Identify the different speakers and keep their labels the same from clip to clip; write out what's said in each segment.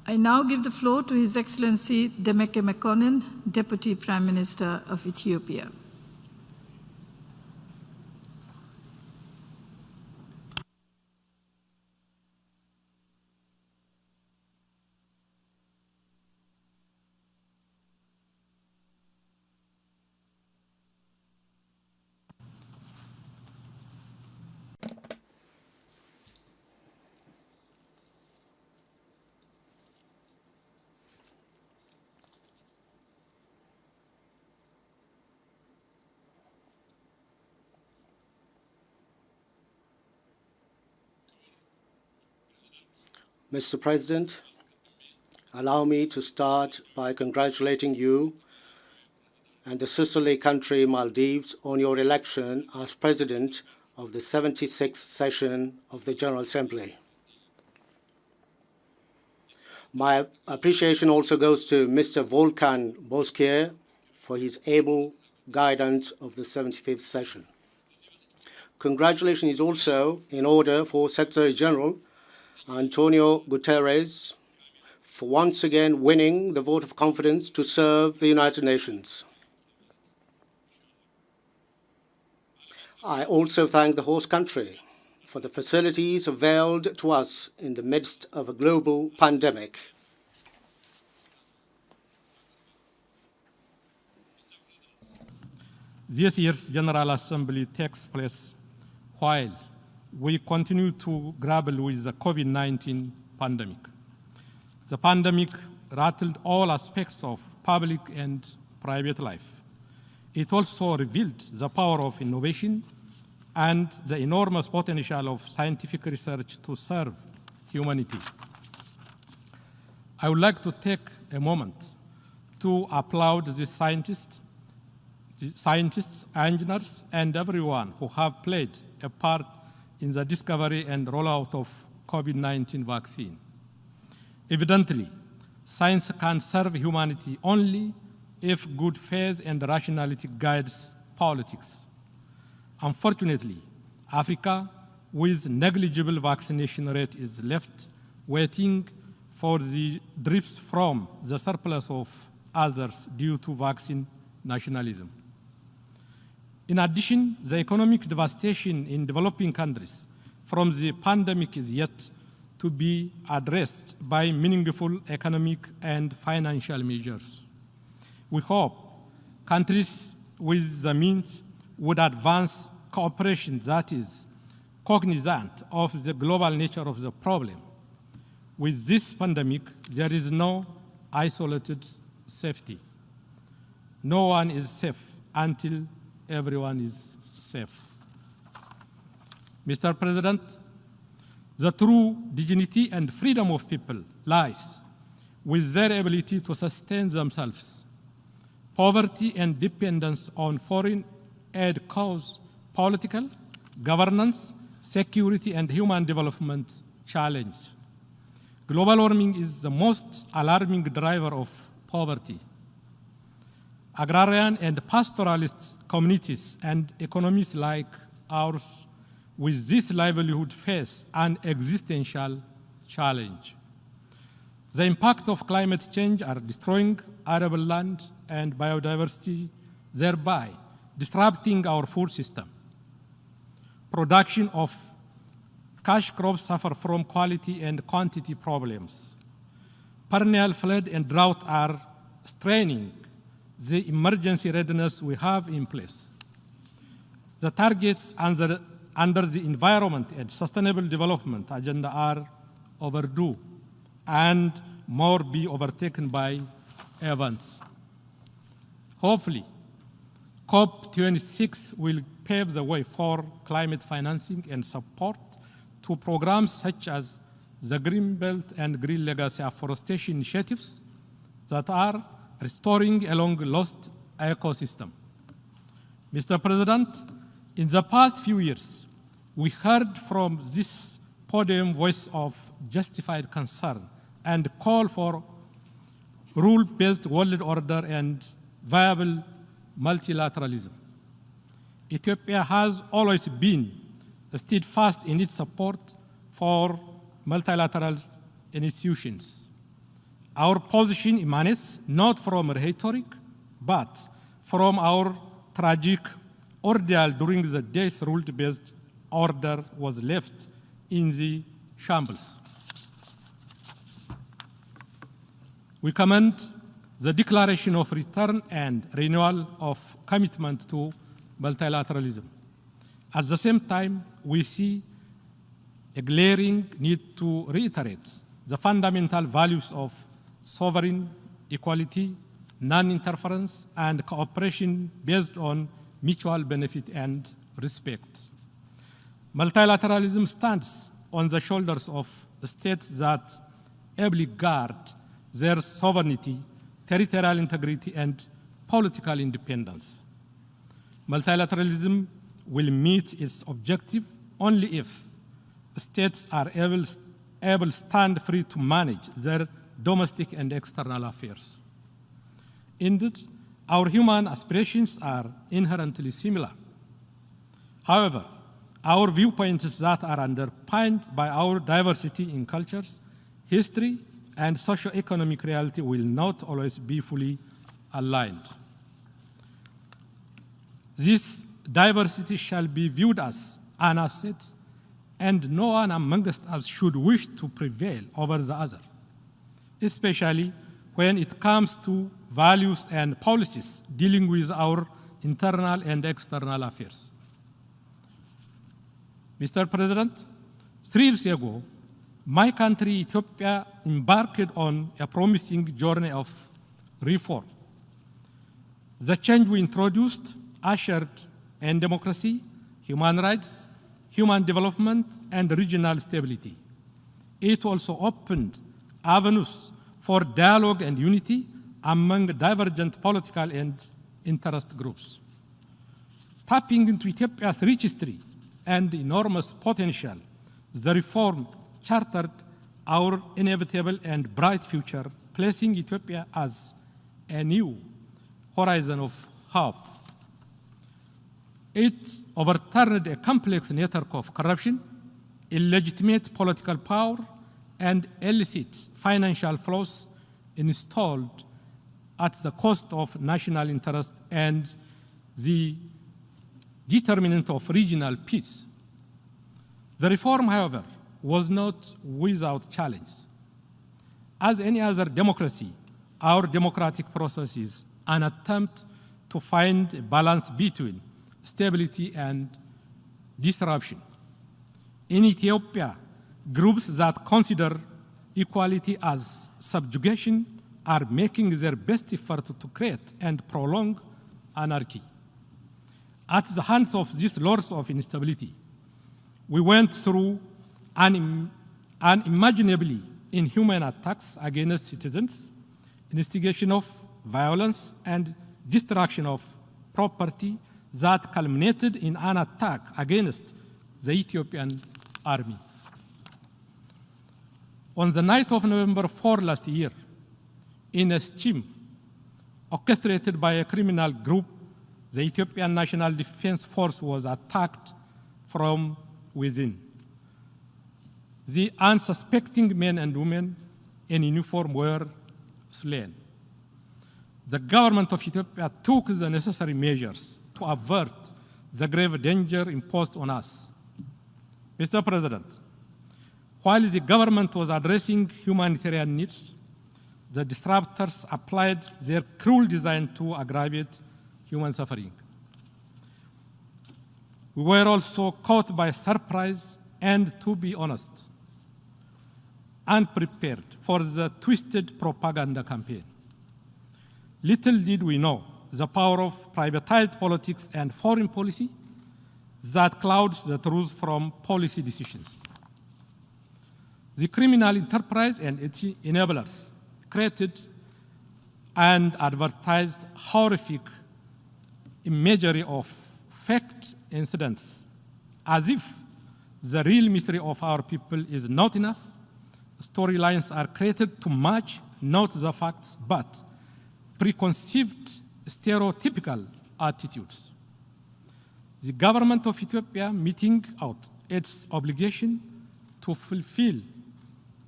Speaker 1: I now give the floor to His Excellency Demeke, Deputy Prime Minister of Ethiopia.
Speaker 2: Mr. President, allow me to start by congratulating you and the sisterly country Maldives on your election as President of the 76th session of the General Assembly. My appreciation also goes to Mr. Volkan Bozkır for his able guidance of the 75th session. Congratulations is also in order for Secretary General Antonio Guterres for once again winning the vote of confidence to serve the United Nations. I also thank the host country for the facilities availed to us in the midst of a global pandemic.
Speaker 3: This year's General Assembly takes place while we continue to grapple with the COVID-19 pandemic. The pandemic rattled all aspects of public and private life. It also revealed the power of innovation and the enormous potential of scientific research to serve humanity. I would like to take a moment to applaud the scientists, engineers, and everyone who have played a part in the discovery and rollout of COVID-19 vaccine. Evidently, science can serve humanity only if good faith and rationality guides politics. Unfortunately, Africa, with negligible vaccination rate, is left waiting for the drips from the surplus of others due to vaccine nationalism. In addition, the economic devastation in developing countries from the pandemic is yet to be addressed by meaningful economic and financial measures. We hope countries with the means would advance cooperation that is cognizant of the global nature of the problem. With this pandemic, there is no isolated safety. No one is safe until everyone is safe. Mr. President, the true dignity and freedom of people lies with their ability to sustain themselves. Poverty and dependence on foreign aid cause political, governance, security, and human development challenge. Global warming is the most alarming driver of poverty. Agrarian and pastoralist communities and economies like ours with this livelihood face an existential challenge. The impact of climate change are destroying arable land and biodiversity, thereby disrupting our food system. Production of cash crops suffer from quality and quantity problems. Perennial flood and drought are straining the emergency readiness we have in place. The targets under the Environment and Sustainable Development Agenda are overdue and more be overtaken by events. Hopefully, COP26 will pave the way for climate financing and support to programs such as the Green Belt and Green Legacy afforestation initiatives that are restoring a long-lost ecosystem. Mr. President, in the past few years, we heard from this podium voice of justified concern and call for rule-based world order and viable multilateralism. Ethiopia has always been steadfast in its support for multilateral institutions. Our position emanates not from rhetoric, but from our tragic ordeal during the days rule-based order was left in the shambles. We commend the declaration of return and renewal of commitment to multilateralism. At the same time, we see a glaring need to reiterate the fundamental values of sovereign equality, non-interference, and cooperation based on mutual benefit and respect. Multilateralism stands on the shoulders of states that ably guard their sovereignty, territorial integrity, and political independence. Multilateralism will meet its objective only if states are able to stand free to manage their domestic and external affairs. Indeed, our human aspirations are inherently similar. However, our viewpoints that are underpinned by our diversity in cultures, history, and socio-economic reality will not always be fully aligned. This diversity shall be viewed as an asset, and no one amongst us should wish to prevail over the other, especially when it comes to values and policies dealing with our internal and external affairs. Mr. President, 3 years ago, my country, Ethiopia, embarked on a promising journey of reform. The change we introduced ushered in democracy, human rights, human development, and regional stability. It also opened avenues for dialogue and unity among divergent political and interest groups. Tapping into Ethiopia's rich history and enormous potential, the reform chartered our inevitable and bright future, placing Ethiopia as a new horizon of hope. It overturned a complex network of corruption, illegitimate political power, and illicit financial flows installed at the cost of national interest and the determinant of regional peace. The reform, however, was not without challenge. As any other democracy, our democratic process is an attempt to find a balance between stability and disruption. In Ethiopia, groups that consider equality as subjugation are making their best effort to create and prolong anarchy. At the hands of these lords of instability, we went through unimaginably inhuman attacks against citizens, instigation of violence, and destruction of property that culminated in an attack against the Ethiopian army. On the night of November 4 last year, in a scheme orchestrated by a criminal group, the Ethiopian National Defense Force was attacked from within. The unsuspecting men and women in uniform were slain. The government of Ethiopia took the necessary measures to avert the grave danger imposed on us. Mr. President, while the government was addressing humanitarian needs, the disruptors applied their cruel design to aggravate human suffering. We were also caught by surprise and, to be honest, unprepared for the twisted propaganda campaign. Little did we know the power of privatized politics and foreign policy that clouds the truth from policy decisions. The criminal enterprise and its enablers created and advertised horrific imagery of faked incidents, as if the real misery of our people is not enough. Storylines are created to match not the facts, but preconceived stereotypical attitudes. The government of Ethiopia, meting out its obligation to fulfill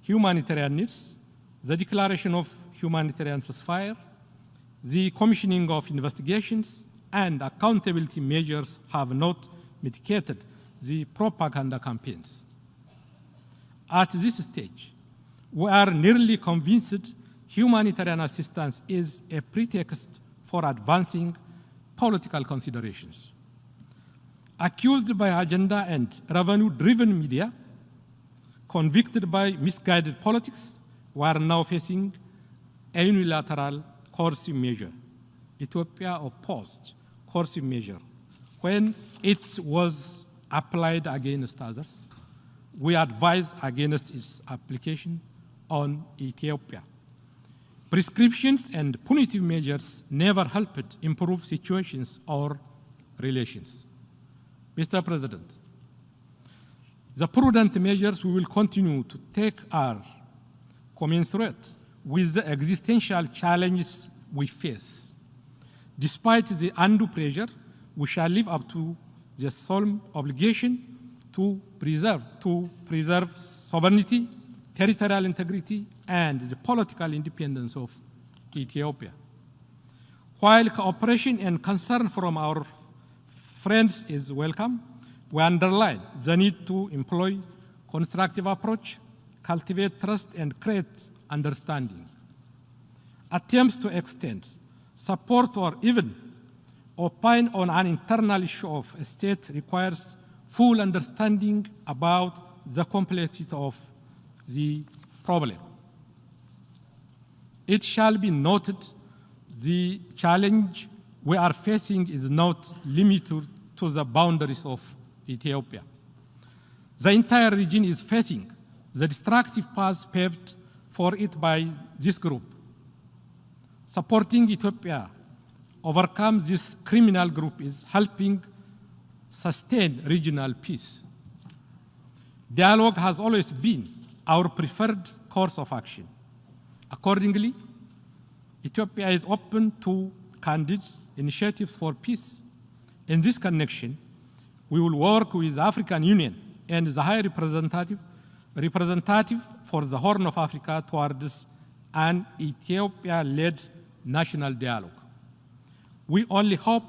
Speaker 3: humanitarian needs, the declaration of humanitarian ceasefire, the commissioning of investigations, and accountability measures have not mitigated the propaganda campaigns. At this stage, we are nearly convinced humanitarian assistance is a pretext for advancing political considerations. Accused by agenda and revenue-driven media, convicted by misguided politics, we are now facing a unilateral coercive measure. Ethiopia opposed coercive measure when it was applied against others. We advise against its application on Ethiopia. Prescriptions and punitive measures never helped improve situations or relations. Mr. President, the prudent measures we will continue to take are commensurate with the existential challenges we face. Despite the undue pressure, we shall live up to the solemn obligation to preserve sovereignty, territorial integrity, and the political independence of Ethiopia. While cooperation and concern from our friends is welcome, we underline the need to employ constructive approach, cultivate trust, and create understanding. Attempts to extend support or even opine on an internal issue of a state requires full understanding about the complexity of the problem. It shall be noted the challenge we are facing is not limited to the boundaries of Ethiopia. The entire region is facing the destructive path paved for it by this group. Supporting Ethiopia overcome this criminal group is helping sustain regional peace. Dialogue has always been our preferred course of action. Accordingly, Ethiopia is open to candid initiatives for peace. In this connection, we will work with the African Union and the High Representative for the Horn of Africa towards an Ethiopia-led national dialogue. We only hope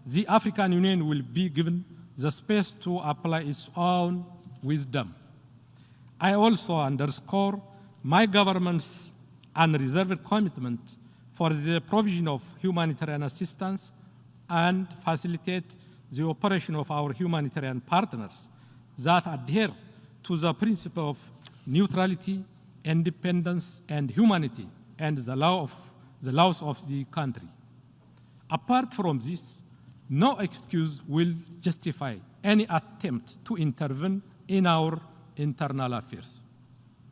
Speaker 3: the African Union will be given the space to apply its own wisdom. I also underscore my government's unreserved commitment for the provision of humanitarian assistance and facilitate the operation of our humanitarian partners that adhere to the principle of neutrality, independence, and humanity, and the laws of the country. Apart from this, no excuse will justify any attempt to intervene in our internal affairs.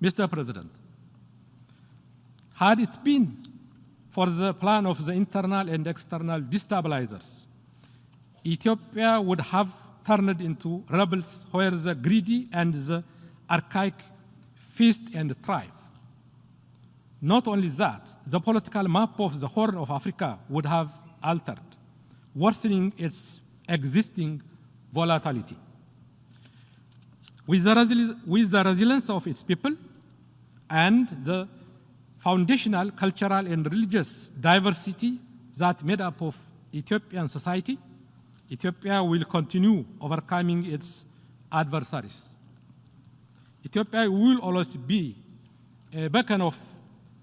Speaker 3: Mr. President, had it been for the plan of the internal and external destabilizers, Ethiopia would have turned into rebels where the greedy and the archaic feast and thrive. Not only that, the political map of the Horn of Africa would have altered, worsening its existing volatility. With the resilience of its people and the foundational cultural and religious diversity that made up of Ethiopian society, Ethiopia will continue overcoming its adversaries. Ethiopia will always be a beacon of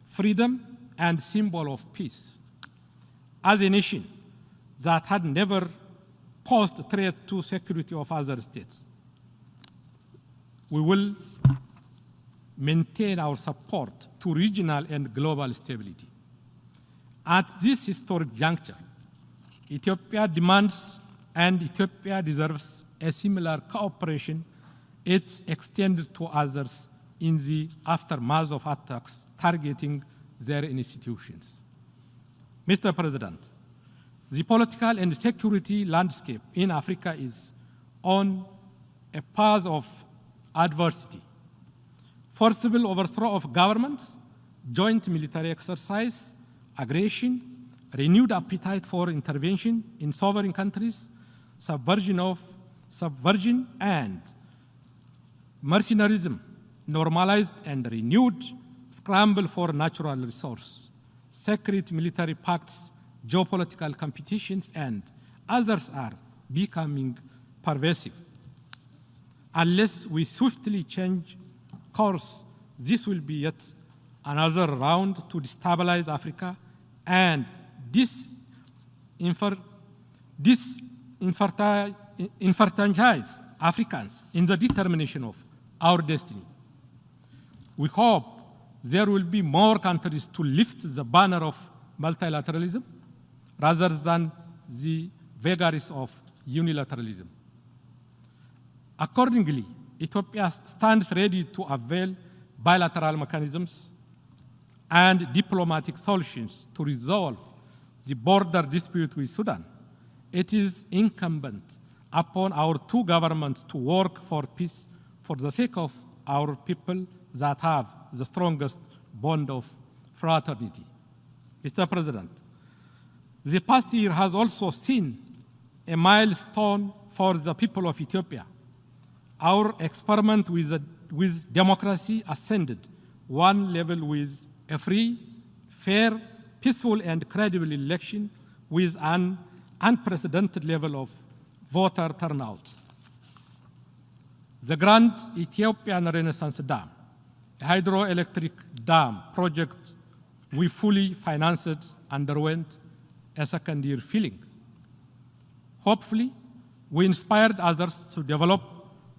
Speaker 3: freedom and symbol of peace. As a nation that had never posed a threat to security of other states, we will maintain our support to regional and global stability. At this historic juncture, Ethiopia demands and Ethiopia deserves a similar cooperation it extended to others in the aftermath of attacks targeting their institutions. Mr. President, the political and security landscape in Africa is on a path of adversity. Forcible overthrow of governments, joint military exercise, aggression, renewed appetite for intervention in sovereign countries, subversion and mercenarism, normalized and renewed scramble for natural resource, secret military pacts, geopolitical competitions, and others are becoming pervasive. Unless we swiftly change course, this will be yet another round to destabilize Africa and disenfranchise Africans in the determination of our destiny. We hope there will be more countries to lift the banner of multilateralism rather than the vagaries of unilateralism. Accordingly, Ethiopia stands ready to avail bilateral mechanisms and diplomatic solutions to resolve the border dispute with Sudan. It is incumbent upon our two governments to work for peace for the sake of our people that have the strongest bond of fraternity. Mr. President, the past year has also seen a milestone for the people of Ethiopia. Our experiment with democracy ascended one level with a free, fair, peaceful, and credible election with an unprecedented level of voter turnout. The Grand Ethiopian Renaissance Dam, a hydroelectric dam project we fully financed, underwent a second-year filling. Hopefully, we inspired others to develop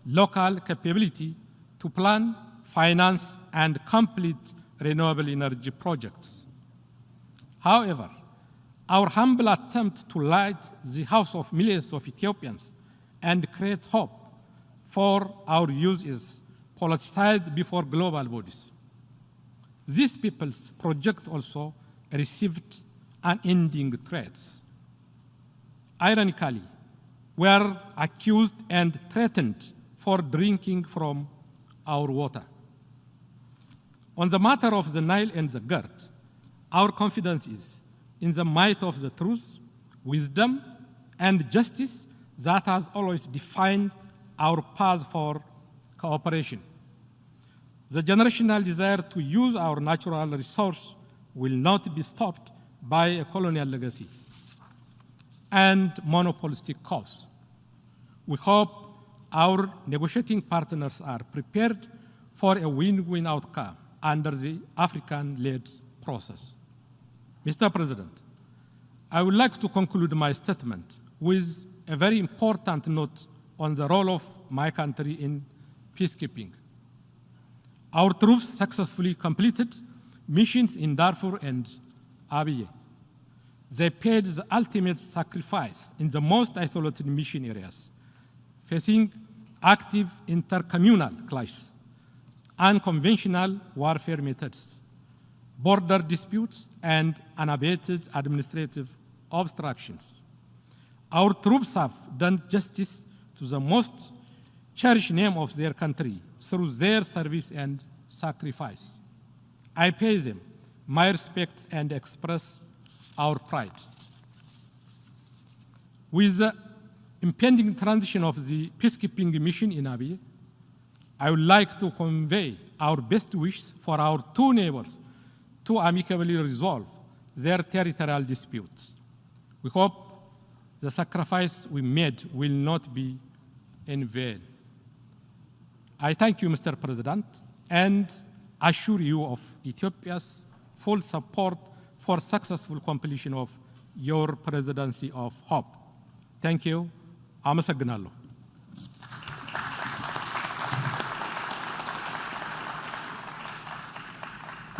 Speaker 3: local capability to plan, finance, and complete renewable energy projects. However, our humble attempt to light the house of millions of Ethiopians and create hope for our youth is politicized before global bodies. These people's project also received unending threats. Ironically, we are accused and threatened for drinking from our water. On the matter of the Nile and the Gerd, our confidence is in the might of the truth, wisdom, and justice that has always defined our path for cooperation. The generational desire to use our natural resource will not be stopped by a colonial legacy and monopolistic cause. We hope our negotiating partners are prepared for a win-win outcome under the African-led process. Mr. President, I would like to conclude my statement with a very important note on the role of my country in peacekeeping. Our troops successfully completed missions in Darfur and Abyei. They paid the ultimate sacrifice in the most isolated mission areas, facing active intercommunal clashes, unconventional warfare methods, border disputes, and unabated administrative obstructions. Our troops have done justice to the most cherished name of their country through their service and sacrifice. I pay them my respects and express our pride. With the impending transition of the peacekeeping mission in Abyei, I would like to convey our best wishes for our two neighbors to amicably resolve their territorial disputes. We hope the sacrifice we made will not be in vain. I thank you, Mr. President, and assure you of Ethiopia's full support for successful completion of your presidency of hope. Thank you. አመሰግናለሁ።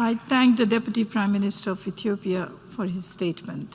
Speaker 1: I thank the Deputy Prime Minister of Ethiopia for his statement.